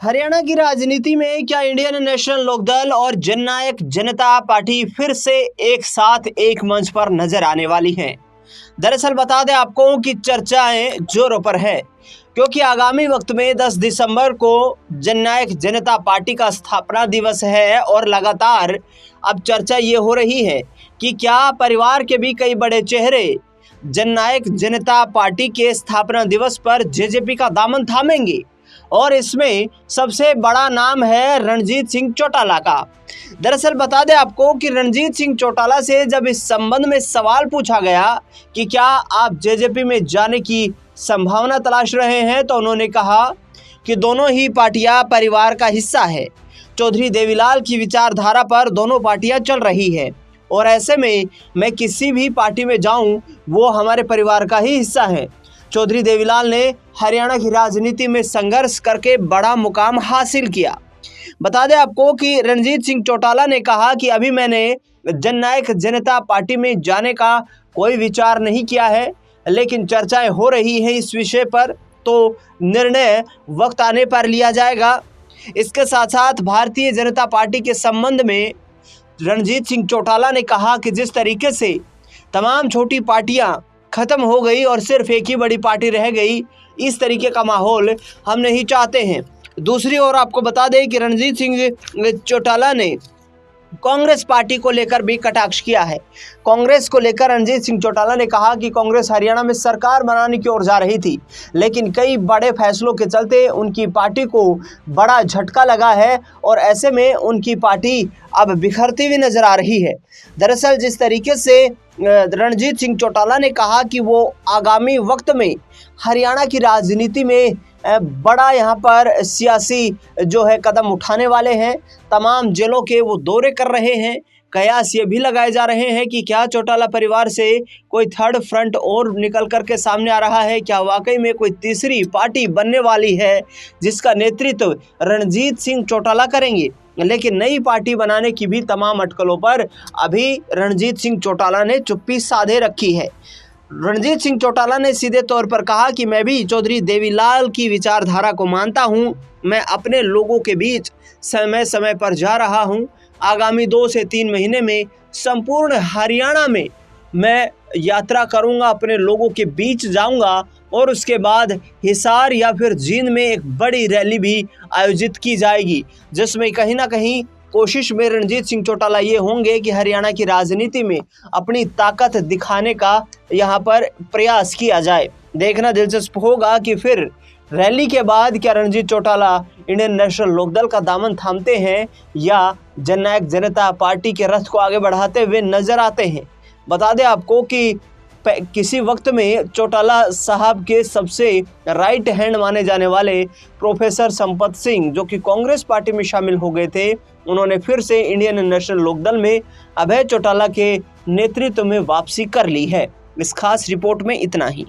हरियाणा की राजनीति में क्या इंडियन नेशनल लोकदल और जननायक जनता पार्टी फिर से एक साथ एक मंच पर नजर आने वाली हैं? दरअसल बता दें आपको कि चर्चाएं जोरों पर है, क्योंकि आगामी वक्त में 10 दिसंबर को जननायक जनता पार्टी का स्थापना दिवस है और लगातार अब चर्चा ये हो रही है कि क्या परिवार के भी कई बड़े चेहरे जननायक जनता पार्टी के स्थापना दिवस पर जेजेपी का दामन थामेंगे। और इसमें सबसे बड़ा नाम है रणजीत सिंह चौटाला का। दरअसल बता दें आपको कि रणजीत सिंह चौटाला से जब इस संबंध में सवाल पूछा गया कि क्या आप जेजेपी में जाने की संभावना तलाश रहे हैं, तो उन्होंने कहा कि दोनों ही पार्टियां परिवार का हिस्सा है। चौधरी देवीलाल की विचारधारा पर दोनों पार्टियां चल रही है और ऐसे में मैं किसी भी पार्टी में जाऊं वो हमारे परिवार का ही हिस्सा है। चौधरी देवीलाल ने हरियाणा की राजनीति में संघर्ष करके बड़ा मुकाम हासिल किया। बता दें आपको कि रणजीत सिंह चौटाला ने कहा कि अभी मैंने जननायक जनता पार्टी में जाने का कोई विचार नहीं किया है, लेकिन चर्चाएं हो रही हैं इस विषय पर, तो निर्णय वक्त आने पर लिया जाएगा। इसके साथ साथ भारतीय जनता पार्टी के संबंध में रणजीत सिंह चौटाला ने कहा कि जिस तरीके से तमाम छोटी पार्टियां खत्म हो गई और सिर्फ एक ही बड़ी पार्टी रह गई, इस तरीके का माहौल हम नहीं चाहते हैं। दूसरी ओर आपको बता दें कि रणजीत सिंह चौटाला ने कांग्रेस पार्टी को लेकर भी कटाक्ष किया है। कांग्रेस को लेकर रणजीत सिंह चौटाला ने कहा कि कांग्रेस हरियाणा में सरकार बनाने की ओर जा रही थी, लेकिन कई बड़े फैसलों के चलते उनकी पार्टी को बड़ा झटका लगा है और ऐसे में उनकी पार्टी अब बिखरती हुई नजर आ रही है। दरअसल जिस तरीके से रणजीत सिंह चौटाला ने कहा कि वो आगामी वक्त में हरियाणा की राजनीति में बड़ा यहाँ पर सियासी जो है कदम उठाने वाले हैं। तमाम जेलों के वो दौरे कर रहे हैं। कयास ये भी लगाए जा रहे हैं कि क्या चौटाला परिवार से कोई थर्ड फ्रंट और निकल कर के सामने आ रहा है, क्या वाकई में कोई तीसरी पार्टी बनने वाली है जिसका नेतृत्व रणजीत सिंह चौटाला करेंगे। लेकिन नई पार्टी बनाने की भी तमाम अटकलों पर अभी रणजीत सिंह चौटाला ने चुप्पी साधे रखी है। रणजीत सिंह चौटाला ने सीधे तौर पर कहा कि मैं भी चौधरी देवीलाल की विचारधारा को मानता हूं। मैं अपने लोगों के बीच समय समय पर जा रहा हूं। आगामी 2 से 3 महीने में संपूर्ण हरियाणा में मैं यात्रा करूंगा, अपने लोगों के बीच जाऊंगा और उसके बाद हिसार या फिर जींद में एक बड़ी रैली भी आयोजित की जाएगी, जिसमें कहीं ना कहीं कोशिश में रणजीत सिंह चौटाला ये होंगे कि हरियाणा की राजनीति में अपनी ताकत दिखाने का यहाँ पर प्रयास किया जाए। देखना दिलचस्प होगा कि फिर रैली के बाद क्या रणजीत चौटाला इंडियन नेशनल लोकदल का दामन थामते हैं या जननायक जनता पार्टी के रथ को आगे बढ़ाते हुए नजर आते हैं। बता दें आपको कि किसी वक्त में चौटाला साहब के सबसे राइट हैंड माने जाने वाले प्रोफेसर संपत सिंह, जो कि कांग्रेस पार्टी में शामिल हो गए थे, उन्होंने फिर से इंडियन नेशनल लोकदल में अभय चौटाला के नेतृत्व में वापसी कर ली है। इस खास रिपोर्ट में इतना ही।